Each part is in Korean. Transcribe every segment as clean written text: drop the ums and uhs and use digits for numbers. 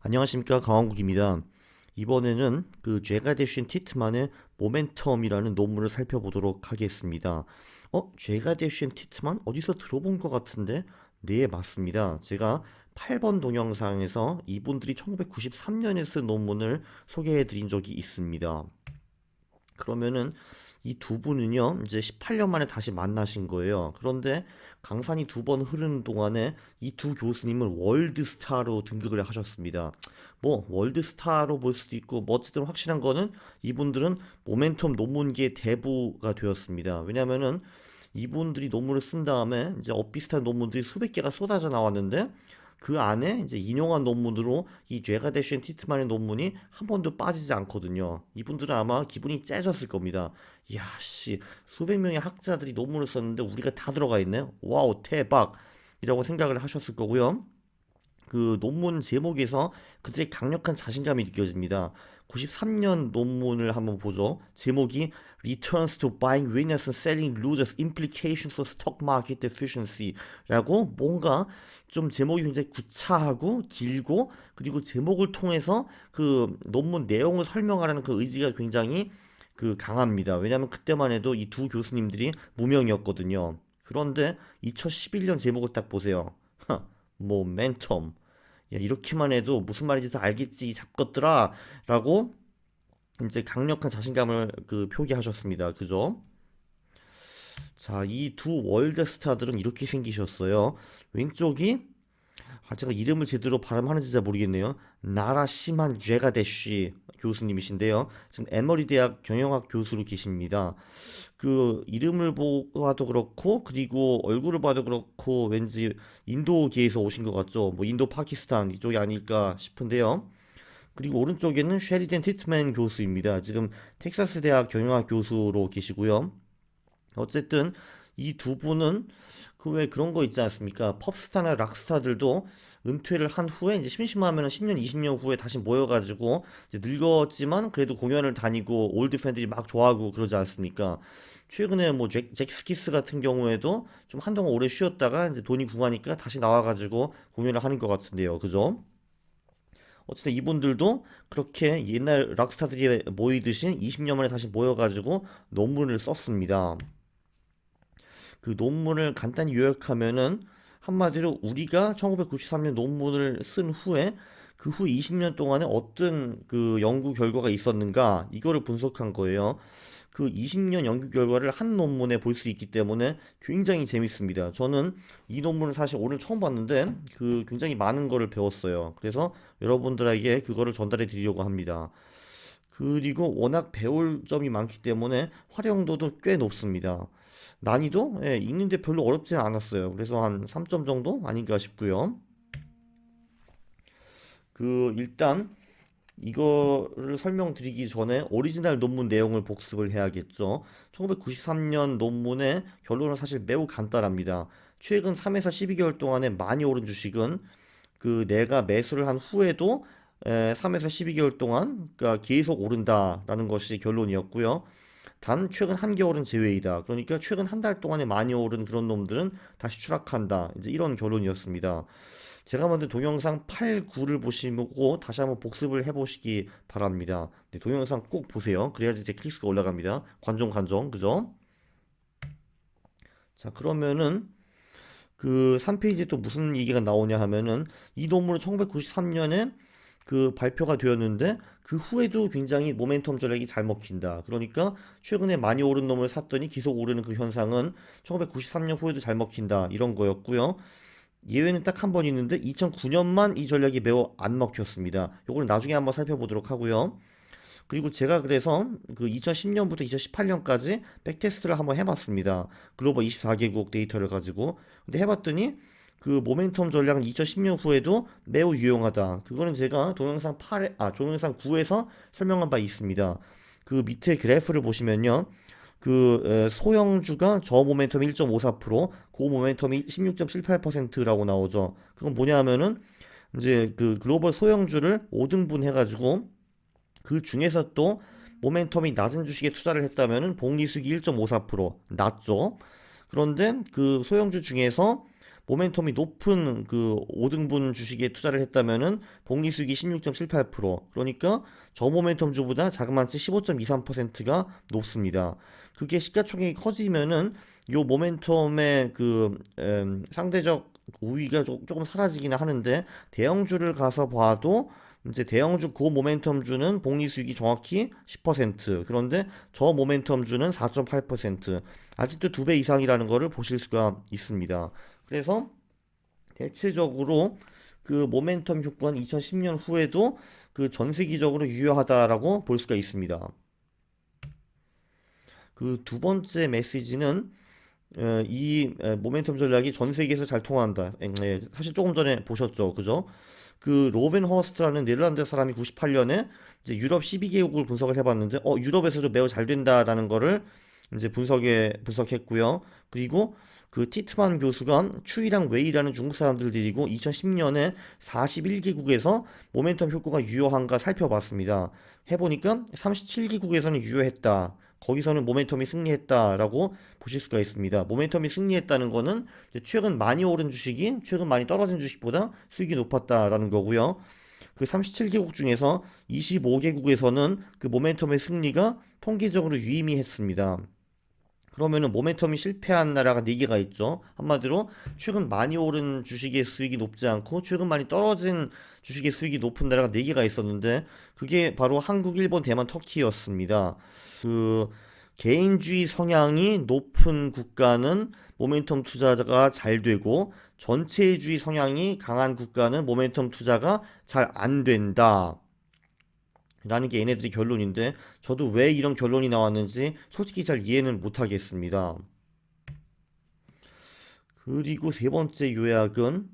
안녕하십니까, 강원국입니다. 이번에는 죄가대신 티트만의 모멘텀이라는 논문을 살펴보도록 하겠습니다. 죄가대신 티트만 어디서 들어본 것 같은데? 네, 맞습니다. 제가 8번 동영상에서 이분들이 1993년에 쓴 논문을 소개해 드린 적이 있습니다. 그러면은 이 두 분은요, 이제 18년 만에 다시 만나신 거예요. 그런데 강산이 두 번 흐르는 동안에 이 두 교수님은 월드스타로 등극을 하셨습니다. 뭐, 월드스타로 볼 수도 있고, 뭐, 어쨌든 확실한 거는 이분들은 모멘텀 논문계의 대부가 되었습니다. 왜냐면은 이분들이 논문을 쓴 다음에 이제 엇비슷한 논문들이 수백 개가 쏟아져 나왔는데, 그 안에 이제 인용한 논문으로 이 죄가데쉔 티트만의 논문이 한 번도 빠지지 않거든요. 이분들은 아마 기분이 째졌을 겁니다. 이야, 씨, 수백 명의 학자들이 논문을 썼는데 우리가 다 들어가 있네. 와우, 대박! 이라고 생각을 하셨을 거고요. 그 논문 제목에서 그들의 강력한 자신감이 느껴집니다. 93년 논문을 한번 보죠. 제목이 Returns to Buying Winners and Selling Losers Implications for Stock Market Efficiency라고 뭔가 좀 제목이 굉장히 구차하고 길고 그리고 제목을 통해서 그 논문 내용을 설명하라는 그 의지가 굉장히 강합니다. 왜냐하면 그때만 해도 이 두 교수님들이 무명이었거든요. 그런데 2011년 제목을 딱 보세요. 모멘텀. 야, 이렇게만 해도 무슨 말인지 다 알겠지, 이 잡것들아. 라고 이제 강력한 자신감을 표기하셨습니다. 그죠? 자, 이 두 월드 스타들은 이렇게 생기셨어요. 왼쪽이 제가 이름을 제대로 발음하는지 잘 모르겠네요. 나라시만 죄가데쉬 교수님이신데요. 지금 에머리 대학 경영학 교수로 계십니다. 그 이름을 봐도 그렇고 그리고 얼굴을 봐도 그렇고 왠지 인도계에서 오신 것 같죠. 뭐 인도 파키스탄 이쪽이 아닐까 싶은데요. 그리고 오른쪽에는 쉐리덴 티트맨 교수입니다. 지금 텍사스 대학 경영학 교수로 계시고요. 어쨌든 이 두 분은 그 왜 그런 거 있지 않습니까? pop스타나 락스타들도 은퇴를 한 후에 이제 심심하면 10년, 20년 후에 다시 모여가지고 이제 늙었지만 그래도 공연을 다니고 올드 팬들이 막 좋아하고 그러지 않습니까? 최근에 뭐 잭 스키스 같은 경우에도 좀 한동안 오래 쉬었다가 이제 돈이 궁하니까 다시 나와가지고 공연을 하는 것 같은데요. 그죠? 어쨌든 이분들도 그렇게 옛날 락스타들이 모이듯이 20년 만에 다시 모여가지고 논문을 썼습니다. 그 논문을 간단히 요약하면은 한마디로 우리가 1993년 논문을 쓴 후에 그 후 20년 동안에 어떤 그 연구 결과가 있었는가 이거를 분석한 거예요. 그 20년 연구 결과를 한 논문에 볼 수 있기 때문에 굉장히 재밌습니다. 저는 이 논문을 사실 오늘 처음 봤는데 굉장히 많은 거를 배웠어요. 그래서 여러분들에게 그거를 전달해 드리려고 합니다. 그리고 워낙 배울 점이 많기 때문에 활용도도 꽤 높습니다. 난이도? 예, 읽는데 별로 어렵지 않았어요. 그래서 한 3점 정도 아닌가 싶고요. 일단 이거를 설명드리기 전에 오리지널 논문 내용을 복습을 해야겠죠. 1993년 논문의 결론은 사실 매우 간단합니다. 최근 3에서 12개월 동안에 많이 오른 주식은 내가 매수를 한 후에도 3에서 12개월 동안 그러니까 계속 오른다라는 것이 결론이었고요. 단 최근 한 개월은 제외이다. 그러니까 최근 한 달 동안에 많이 오른 그런 놈들은 다시 추락한다. 이제 이런 결론이었습니다. 제가 만든 동영상 8, 9를 보시고 다시 한번 복습을 해보시기 바랍니다. 네, 동영상 꼭 보세요. 그래야지 제 클릭수가 올라갑니다. 관종, 그죠? 자, 그러면은 3페이지에 또 무슨 얘기가 나오냐 하면은 이 논문은 1993년에 발표가 되었는데 그 후에도 굉장히 모멘텀 전략이 잘 먹힌다. 그러니까 최근에 많이 오른 놈을 샀더니 계속 오르는 그 현상은 1993년 후에도 잘 먹힌다. 이런 거였고요. 예외는 딱 한 번 있는데 2009년만 이 전략이 매우 안 먹혔습니다. 요거는 나중에 한번 살펴보도록 하고요. 그리고 제가 그래서 2010년부터 2018년까지 백테스트를 한번 해봤습니다. 글로벌 24개국 데이터를 가지고. 근데 해봤더니 모멘텀 전략은 2010년 후에도 매우 유용하다. 그거는 제가 동영상 9에서 설명한 바 있습니다. 그 밑에 그래프를 보시면요. 소형주가 저모멘텀 1.54%, 고모멘텀이 16.78%라고 나오죠. 그건 뭐냐 하면은 이제 글로벌 소형주를 5등분 해가지고 그 중에서 또 모멘텀이 낮은 주식에 투자를 했다면은 복리수익이 1.54% 낮죠. 그런데 그 소형주 중에서 모멘텀이 높은 그 5등분 주식에 투자를 했다면은 복리수익이 16.78%, 그러니까 저모멘텀주보다 자그마치 15.23%가 높습니다. 그게 시가총액이 커지면은 요 모멘텀의 그 상대적 우위가 조금 사라지긴 하는데, 대형주를 가서 봐도 이제 대형주 고모멘텀주는 복리수익이 정확히 10%, 그런데 저모멘텀주는 4.8%, 아직도 2배 이상이라는 것을 보실 수가 있습니다. 그래서 대체적으로 그 모멘텀 효과는 2010년 후에도 그 전세기적으로 유효하다라고 볼 수가 있습니다. 그 두 번째 메시지는 이 모멘텀 전략이 전 세계에서 잘 통한다. 사실 조금 전에 보셨죠, 그죠? 그 로벤 허스트라는 네덜란드 사람이 98년에 이제 유럽 12개국을 분석을 해봤는데, 유럽에서도 매우 잘 된다라는 거를 이제 분석했고요. 그리고 그 티트만 교수가 추이랑 웨이라는 중국 사람들 데리고 2010년에 41개국에서 모멘텀 효과가 유효한가 살펴봤습니다. 해보니까 37개국에서는 유효했다. 거기서는 모멘텀이 승리했다라고 보실 수가 있습니다. 모멘텀이 승리했다는 거는 최근 많이 오른 주식이 최근 많이 떨어진 주식보다 수익이 높았다라는 거고요. 그 37개국 중에서 25개국에서는 그 모멘텀의 승리가 통계적으로 유의미했습니다. 그러면은 모멘텀이 실패한 나라가 4개가 있죠. 한마디로 최근 많이 오른 주식의 수익이 높지 않고 최근 많이 떨어진 주식의 수익이 높은 나라가 4개가 있었는데, 그게 바로 한국, 일본, 대만, 터키였습니다. 그 개인주의 성향이 높은 국가는 모멘텀 투자가 잘 되고, 전체주의 성향이 강한 국가는 모멘텀 투자가 잘 안 된다 라는 게 얘네들이 결론인데, 저도 왜 이런 결론이 나왔는지 솔직히 잘 이해는 못하겠습니다. 그리고 세 번째 요약은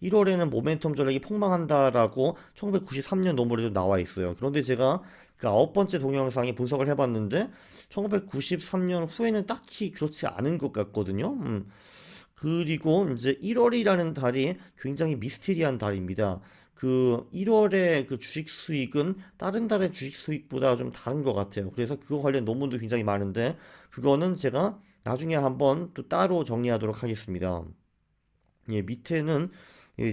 1월에는 모멘텀 전략이 폭망한다라고 1993년 논문에도 나와 있어요. 그런데 제가 그 아홉 번째 동영상에 분석을 해봤는데 1993년 후에는 딱히 그렇지 않은 것 같거든요. 그리고 이제 1월이라는 달이 굉장히 미스테리한 달입니다. 그 1월의 그 주식 수익은 다른 달의 주식 수익보다 좀 다른 것 같아요. 그래서 그거 관련 논문도 굉장히 많은데, 그거는 제가 나중에 한번 또 따로 정리하도록 하겠습니다. 예, 밑에는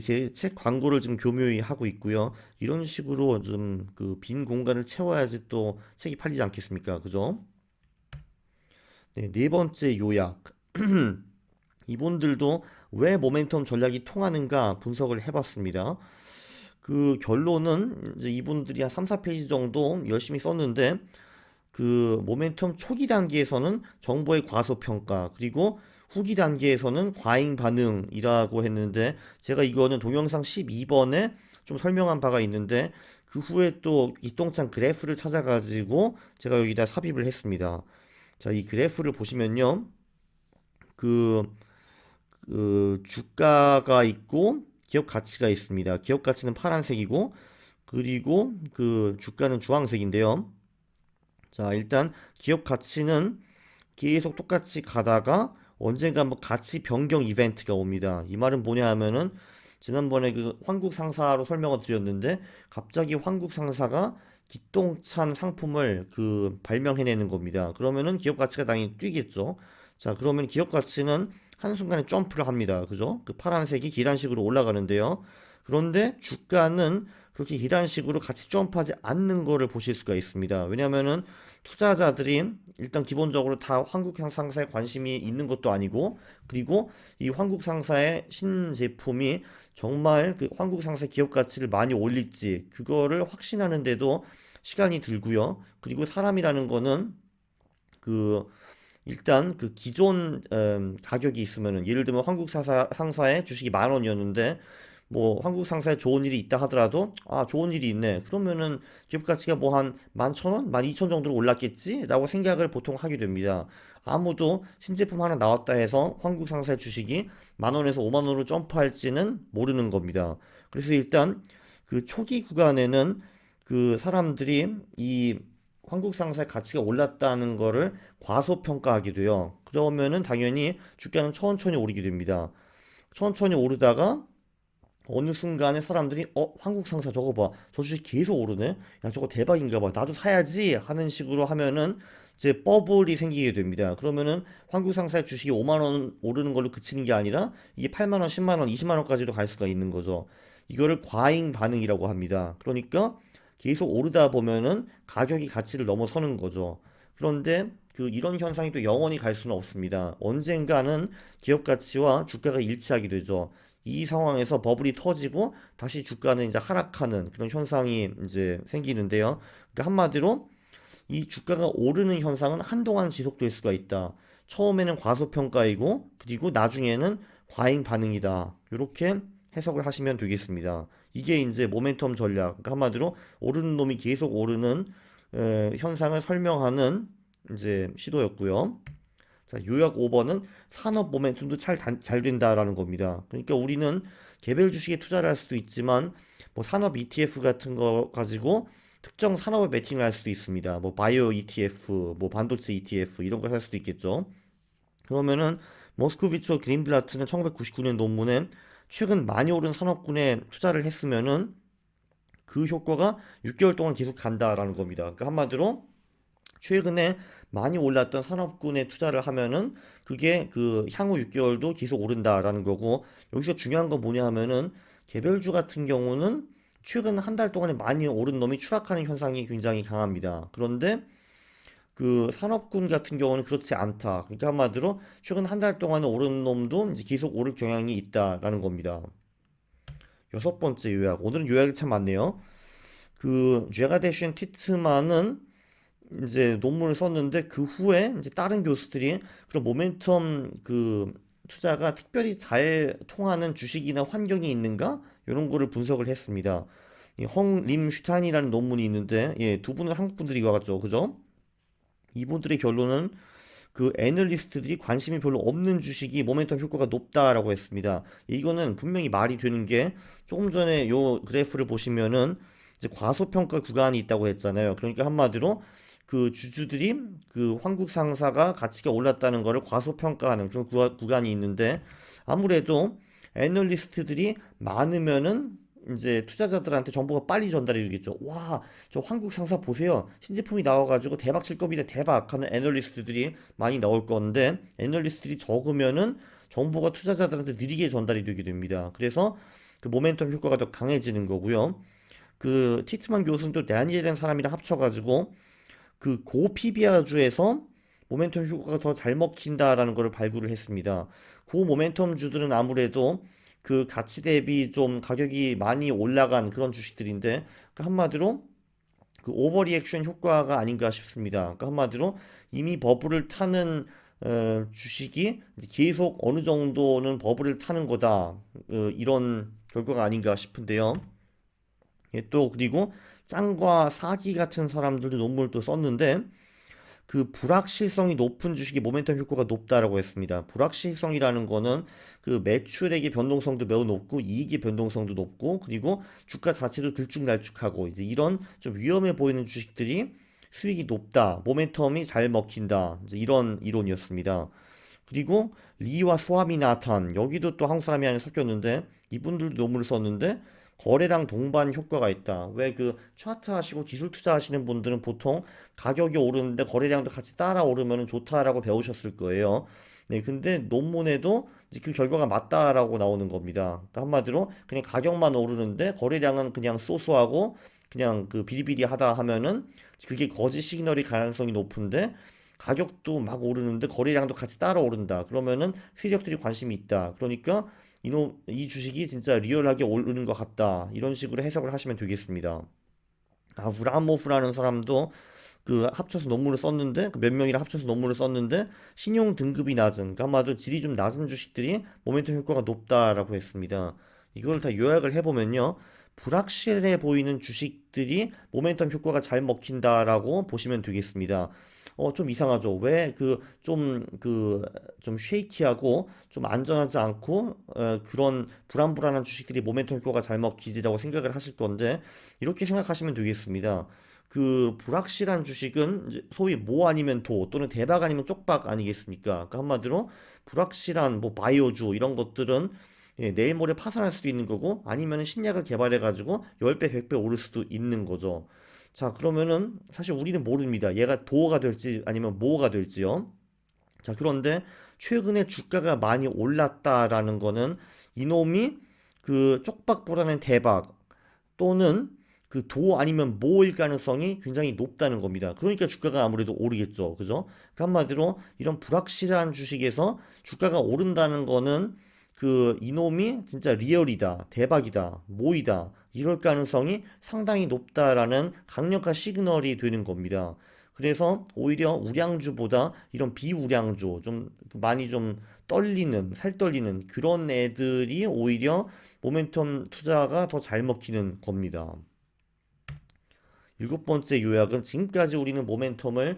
제 책 광고를 지금 교묘히 하고 있고요. 이런 식으로 좀 그 빈 공간을 채워야지 또 책이 팔리지 않겠습니까? 그죠? 네, 네 번째 요약. 이분들도 왜 모멘텀 전략이 통하는가 분석을 해봤습니다. 그 결론은 이제 이분들이 한 3, 4페이지 정도 열심히 썼는데, 그 모멘텀 초기 단계에서는 정보의 과소평가, 그리고 후기 단계에서는 과잉 반응이라고 했는데, 제가 이거는 동영상 12번에 좀 설명한 바가 있는데, 그 후에 또 이동창 그래프를 찾아가지고 제가 여기다 삽입을 했습니다. 자, 이 그래프를 보시면요. 그 주가가 있고 기업 가치가 있습니다. 기업 가치는 파란색이고, 그리고 그 주가는 주황색인데요. 자, 일단 기업 가치는 계속 똑같이 가다가 언젠가 뭐 가치 변경 이벤트가 옵니다. 이 말은 뭐냐 하면은, 지난번에 그 환국 상사로 설명을 드렸는데, 갑자기 환국 상사가 기똥찬 상품을 그 발명해내는 겁니다. 그러면은 기업 가치가 당연히 뛰겠죠. 자, 그러면 기업 가치는 한순간에 점프를 합니다. 그죠? 그 파란색이 계단식으로 올라가는데요. 그런데 주가는 그렇게 계단식으로 같이 점프하지 않는 거를 보실 수가 있습니다. 왜냐면은 투자자들이 일단 기본적으로 다 한국 상사에 관심이 있는 것도 아니고, 그리고 이 한국 상사의 신제품이 정말 그 한국 상사 기업 가치를 많이 올릴지 그거를 확신하는데도 시간이 들고요. 그리고 사람이라는 거는 그 일단 그 기존 가격이 있으면은, 예를 들면 한국 상사의 주식이 10,000원이었는데 뭐 한국 상사에 좋은 일이 있다 하더라도, 좋은 일이 있네, 그러면은 기업 가치가 뭐 한 11,000원, 12,000 정도로 올랐겠지 라고 생각을 보통 하게 됩니다. 아무도 신제품 하나 나왔다 해서 한국 상사의 주식이 10,000원에서 50,000원으로 점프할지는 모르는 겁니다. 그래서 일단 그 초기 구간에는 그 사람들이 이 한국 상사의 가치가 올랐다는 거를 과소평가하게 돼요. 그러면은 당연히 주가는 천천히 오르게 됩니다. 천천히 오르다가 어느 순간에 사람들이 한국 상사 저거 봐. 저 주식 계속 오르네. 야, 저거 대박인가 봐. 나도 사야지 하는 식으로 하면은 이제 버블이 생기게 됩니다. 그러면은 한국 상사의 주식이 5만 원 오르는 걸로 그치는 게 아니라 이게 8만 원, 10만 원, 20만 원까지도 갈 수가 있는 거죠. 이거를 과잉 반응이라고 합니다. 그러니까 계속 오르다 보면은 가격이 가치를 넘어서는 거죠. 그런데 이런 현상이 또 영원히 갈 수는 없습니다. 언젠가는 기업 가치와 주가가 일치하게 되죠. 이 상황에서 버블이 터지고 다시 주가는 이제 하락하는 그런 현상이 이제 생기는데요. 그러니까 한마디로 이 주가가 오르는 현상은 한동안 지속될 수가 있다. 처음에는 과소평가이고 그리고 나중에는 과잉 반응이다. 이렇게 해석을 하시면 되겠습니다. 이게 이제 모멘텀 전략. 그러니까 한마디로 오르는 놈이 계속 오르는 현상을 설명하는 이제 시도였고요. 자, 요약 5번은 산업 모멘텀도 잘 된다라는 겁니다. 그러니까 우리는 개별 주식에 투자를 할 수도 있지만 뭐 산업 ETF 같은 거 가지고 특정 산업에 매칭을 할 수도 있습니다. 뭐 바이오 ETF, 뭐 반도체 ETF 이런 걸 할 수도 있겠죠. 그러면은 모스코비치와 그린블라트는 1999년 논문에 최근 많이 오른 산업군에 투자를 했으면은 그 효과가 6개월 동안 계속 간다라는 겁니다. 그러니까 한마디로 최근에 많이 올랐던 산업군에 투자를 하면은 그게 향후 6개월도 계속 오른다라는 거고, 여기서 중요한 건 뭐냐 하면은 개별주 같은 경우는 최근 한 달 동안에 많이 오른 놈이 추락하는 현상이 굉장히 강합니다. 그런데 산업군 같은 경우는 그렇지 않다. 그러니까 한마디로 최근 한 달 동안에 오른 놈도 이제 계속 오를 경향이 있다라는 겁니다. 여섯 번째 요약. 오늘은 요약이 참 많네요. 죄가 대신 티트만은 이제 논문을 썼는데 그 후에 이제 다른 교수들이 그런 모멘텀 투자가 특별히 잘 통하는 주식이나 환경이 있는가 이런 거를 분석을 했습니다. 이 헝림 슈탄이라는 논문이 있는데 예, 두 분은 한국 분들이 와갔죠, 그죠? 이분들의 결론은 애널리스트들이 관심이 별로 없는 주식이 모멘텀 효과가 높다라고 했습니다. 이거는 분명히 말이 되는 게 조금 전에 요 그래프를 보시면은 이제 과소평가 구간이 있다고 했잖아요. 그러니까 한마디로 주주들이 한국 상사가 가치가 올랐다는 것을 과소평가하는 그런 구간이 있는데 아무래도 애널리스트들이 많으면은 이제 투자자들한테 정보가 빨리 전달이 되겠죠. 와, 저 한국 상사 보세요. 신제품이 나와가지고 대박 칠 겁니다. 대박 하는 애널리스트들이 많이 나올 건데 애널리스트들이 적으면은 정보가 투자자들한테 느리게 전달이 되게 됩니다. 그래서 모멘텀 효과가 더 강해지는 거고요. 티트만 교수는 또 다니엘이라는 사람이랑 합쳐가지고 고피비아주에서 모멘텀 효과가 더 잘 먹힌다라는 것을 발굴을 했습니다. 모멘텀 주들은 아무래도 가치 대비 좀 가격이 많이 올라간 그런 주식들인데 한마디로 오버리액션 효과가 아닌가 싶습니다. 그러니까 한마디로 이미 버블을 타는 주식이 이제 계속 어느 정도는 버블을 타는 거다. 이런 결과가 아닌가 싶은데요. 예, 또 그리고 짱과 사기 같은 사람들도 논문을 또 썼는데 불확실성이 높은 주식이 모멘텀 효과가 높다라고 했습니다. 불확실성이라는 거는 매출액의 변동성도 매우 높고 이익의 변동성도 높고 그리고 주가 자체도 들쭉날쭉하고 이제 이런 좀 위험해 보이는 주식들이 수익이 높다, 모멘텀이 잘 먹힌다, 이제 이런 이론이었습니다. 그리고 리와 스와미나탄 여기도 또 한국 사람이 안에 섞였는데 이분들도 논문을 썼는데 거래량 동반 효과가 있다. 왜 차트 하시고 기술 투자 하시는 분들은 보통 가격이 오르는데 거래량도 같이 따라 오르면 좋다라고 배우셨을 거예요. 네, 근데 논문에도 이제 그 결과가 맞다라고 나오는 겁니다. 그러니까 한마디로 그냥 가격만 오르는데 거래량은 그냥 쏘쏘하고 그냥 비리비리하다 하면은 그게 거짓 시그널이 가능성이 높은데 가격도 막 오르는데 거래량도 같이 따라 오른다. 그러면은 세력들이 관심이 있다. 그러니까 이 주식이 진짜 리얼하게 오르는 것 같다. 이런 식으로 해석을 하시면 되겠습니다. 브라모프라는 사람도 합쳐서 논문을 썼는데 몇 명이랑 합쳐서 논문을 썼는데 신용 등급이 낮은 그러니까 아마도 질이 좀 낮은 주식들이 모멘텀 효과가 높다라고 했습니다. 이걸 다 요약을 해보면요. 불확실해 보이는 주식들이 모멘텀 효과가 잘 먹힌다라고 보시면 되겠습니다. 좀 이상하죠. 왜 좀 쉐이키하고 좀 안전하지 않고 그런 불안불안한 주식들이 모멘텀 효과가 잘 먹히지라고 생각을 하실 건데 이렇게 생각하시면 되겠습니다. 불확실한 주식은 이제 소위 모 아니면 도 또는 대박 아니면 쪽박 아니겠습니까? 그러니까 한마디로 불확실한 뭐 바이오주 이런 것들은 예, 내일 모레 파산할 수도 있는 거고 아니면 신약을 개발해 가지고 10배, 100배 오를 수도 있는 거죠. 자, 그러면은 사실 우리는 모릅니다. 얘가 도어가 될지 아니면 모어가 될지요. 자, 그런데 최근에 주가가 많이 올랐다라는 거는 이놈이 그 쪽박보다는 대박 또는 그 도 아니면 모일 가능성이 굉장히 높다는 겁니다. 그러니까 주가가 아무래도 오르겠죠. 그죠? 그 한마디로 이런 불확실한 주식에서 주가가 오른다는 거는 그 이놈이 진짜 리얼이다, 대박이다, 모이다 이럴 가능성이 상당히 높다라는 강력한 시그널이 되는 겁니다. 그래서 오히려 우량주보다 이런 비우량주 좀 많이 좀 떨리는 살 떨리는 그런 애들이 오히려 모멘텀 투자가 더 잘 먹히는 겁니다. 일곱 번째 요약은 지금까지 우리는 모멘텀을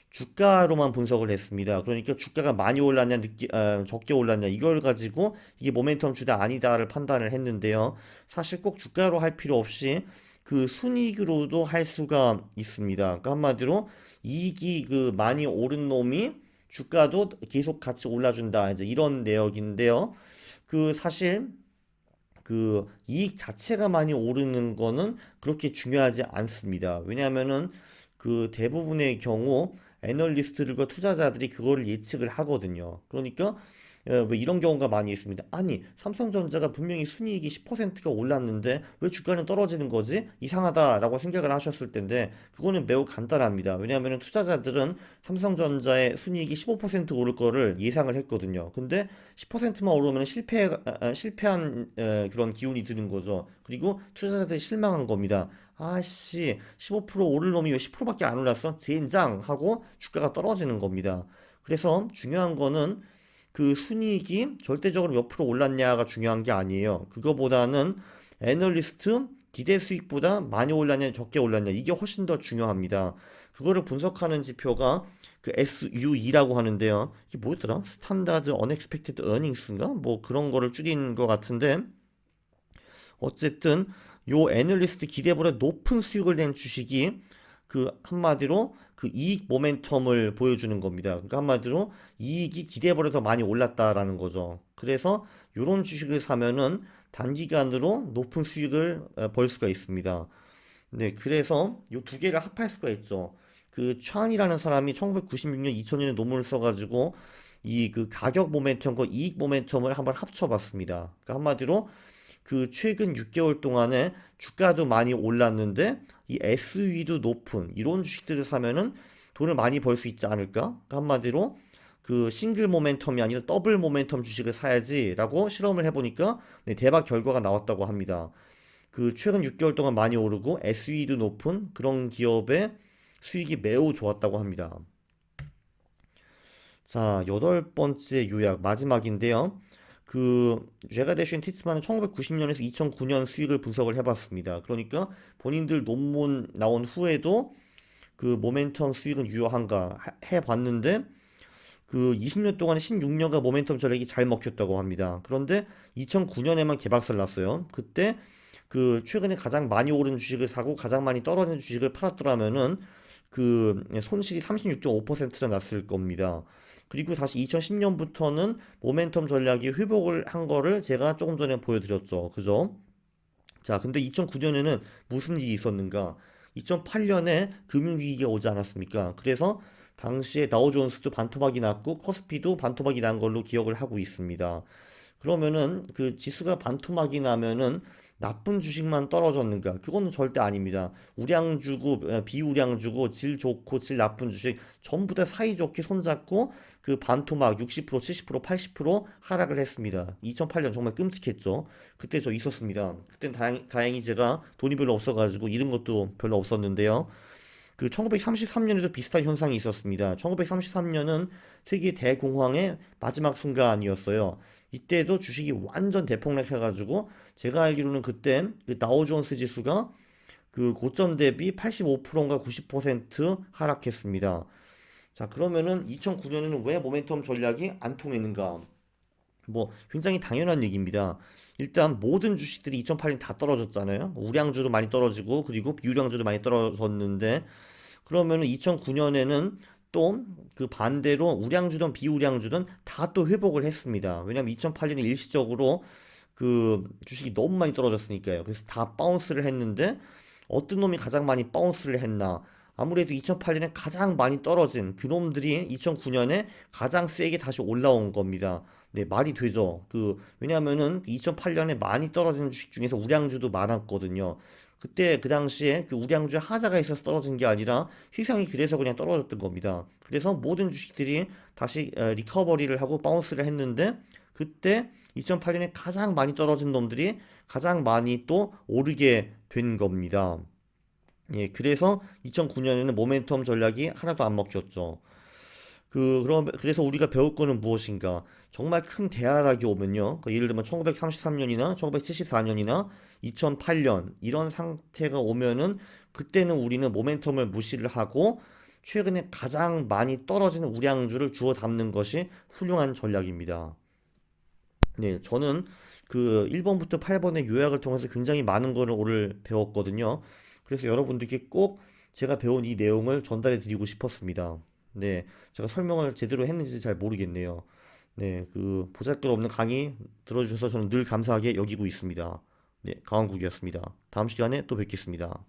주가로만 분석을 했습니다. 그러니까 주가가 많이 올랐냐, 적게 올랐냐, 이걸 가지고 이게 모멘텀 주다 아니다를 판단을 했는데요. 사실 꼭 주가로 할 필요 없이 그 순이익으로도 할 수가 있습니다. 그러니까 한마디로 이익이 그 많이 오른 놈이 주가도 계속 같이 올라준다. 이제 이런 내역인데요. 그 사실 그 이익 자체가 많이 오르는 거는 그렇게 중요하지 않습니다. 왜냐하면은 그 대부분의 경우 애널리스트들과 투자자들이 그거를 예측을 하거든요. 그러니까 왜 이런 경우가 많이 있습니다. 아니, 삼성전자가 분명히 순이익이 10%가 올랐는데 왜 주가는 떨어지는 거지? 이상하다라고 생각을 하셨을 텐데 그거는 매우 간단합니다. 왜냐하면 투자자들은 삼성전자의 순이익이 15% 오를 거를 예상을 했거든요. 근데 10%만 오르면 실패한 그런 기운이 드는 거죠. 그리고 투자자들이 실망한 겁니다. 아씨, 15% 오를 놈이 왜 10%밖에 안 올랐어? 젠장 하고 주가가 떨어지는 겁니다. 그래서 중요한 거는 그 순이익이 절대적으로 몇 프로 올랐냐가 중요한 게 아니에요. 그거보다는 애널리스트 기대 수익보다 많이 올랐냐 적게 올랐냐 이게 훨씬 더 중요합니다. 그거를 분석하는 지표가 그 SUE라고 하는데요. 이게 뭐였더라? 스탠다드 언엑스펙티드 어닝스인가? 뭐 그런 거를 줄인 것 같은데 어쨌든 요 애널리스트 기대보다 높은 수익을 낸 주식이 그 한마디로 그 이익 모멘텀을 보여주는 겁니다. 그러니까 한마디로 이익이 기대보다 더 많이 올랐다라는 거죠. 그래서 이런 주식을 사면은 단기간으로 높은 수익을 벌 수가 있습니다. 네, 그래서 이 두 개를 합할 수가 있죠. 그 촨이라는 사람이 1996년, 2000년에 논문을 써가지고 이 그 가격 모멘텀과 이익 모멘텀을 한번 합쳐봤습니다. 그러니까 한마디로 그 최근 6개월 동안에 주가도 많이 올랐는데 이 SUV도 높은 이런 주식들을 사면은 돈을 많이 벌 수 있지 않을까? 그러니까 한마디로 그 싱글 모멘텀이 아니라 더블 모멘텀 주식을 사야지라고 실험을 해보니까 네, 대박 결과가 나왔다고 합니다. 그 최근 6개월 동안 많이 오르고 SUV도 높은 그런 기업의 수익이 매우 좋았다고 합니다. 자, 여덟 번째 요약 마지막인데요. 그 제가 대신 티트만은 1990년에서 2009년 수익을 분석을 해봤습니다. 그러니까 본인들 논문 나온 후에도 그 모멘텀 수익은 유효한가 해봤는데 그 20년 동안에 16년간 모멘텀 전략이 잘 먹혔다고 합니다. 그런데 2009년에만 개박살 났어요. 그때 그 최근에 가장 많이 오른 주식을 사고 가장 많이 떨어진 주식을 팔았더라면은 그 손실이 36.5%나 났을 겁니다. 그리고 다시 2010년부터는 모멘텀 전략이 회복을 한 거를 제가 조금 전에 보여드렸죠. 그죠? 자, 근데 2009년에는 무슨 일이 있었는가? 2008년에 금융위기가 오지 않았습니까? 그래서 당시에 다우존스도 반토막이 났고 코스피도 반토막이 난 걸로 기억을 하고 있습니다. 그러면은 그 지수가 반토막이 나면은 나쁜 주식만 떨어졌는가? 그거는 절대 아닙니다. 우량주고 비우량주고 질 좋고 질 나쁜 주식 전부 다 사이좋게 손잡고 그 반토막 60%, 70%, 80% 하락을 했습니다. 2008년 정말 끔찍했죠. 그때 저 있었습니다. 그땐 다행히 제가 돈이 별로 없어가지고 잃은 것도 별로 없었는데요. 그 1933년에도 비슷한 현상이 있었습니다. 1933년은 세계 대공황의 마지막 순간이었어요. 이때도 주식이 완전 대폭락해가지고 제가 알기로는 그때 그 다우존스 지수가 그 고점 대비 85%인가 90% 하락했습니다. 자, 그러면은 2009년에는 왜 모멘텀 전략이 안 통했는가? 뭐 굉장히 당연한 얘기입니다. 일단 모든 주식들이 2008년 다 떨어졌잖아요. 우량주도 많이 떨어지고 그리고 비우량주도 많이 떨어졌는데 그러면은 2009년에는 또 그 반대로 우량주든 비우량주든 다 또 회복을 했습니다. 왜냐면 2008년에 일시적으로 그 주식이 너무 많이 떨어졌으니까요. 그래서 다 바운스를 했는데 어떤 놈이 가장 많이 바운스를 했나? 아무래도 2008년에 가장 많이 떨어진 그놈들이 2009년에 가장 세게 다시 올라온 겁니다. 네, 말이 되죠. 왜냐하면은 2008년에 많이 떨어진 주식 중에서 우량주도 많았거든요. 그때 그 당시에 그 우량주에 하자가 있어서 떨어진 게 아니라 시장이 그래서 그냥 떨어졌던 겁니다. 그래서 모든 주식들이 다시 리커버리를 하고 바운스를 했는데 그때 2008년에 가장 많이 떨어진 놈들이 가장 많이 또 오르게 된 겁니다. 예, 그래서 2009년에는 모멘텀 전략이 하나도 안 먹혔죠. 그래서 우리가 배울 거는 무엇인가? 정말 큰 대하락이 오면요. 예를 들면 1933년이나 1974년이나 2008년 이런 상태가 오면은 그때는 우리는 모멘텀을 무시를 하고 최근에 가장 많이 떨어지는 우량주를 주워 담는 것이 훌륭한 전략입니다. 네, 저는 1번부터 8번의 요약을 통해서 굉장히 많은 거를 오늘 배웠거든요. 그래서 여러분들께 꼭 제가 배운 이 내용을 전달해 드리고 싶었습니다. 네, 제가 설명을 제대로 했는지 잘 모르겠네요. 네, 보잘것없는 강의 들어주셔서 저는 늘 감사하게 여기고 있습니다. 네, 강원국이었습니다. 다음 시간에 또 뵙겠습니다.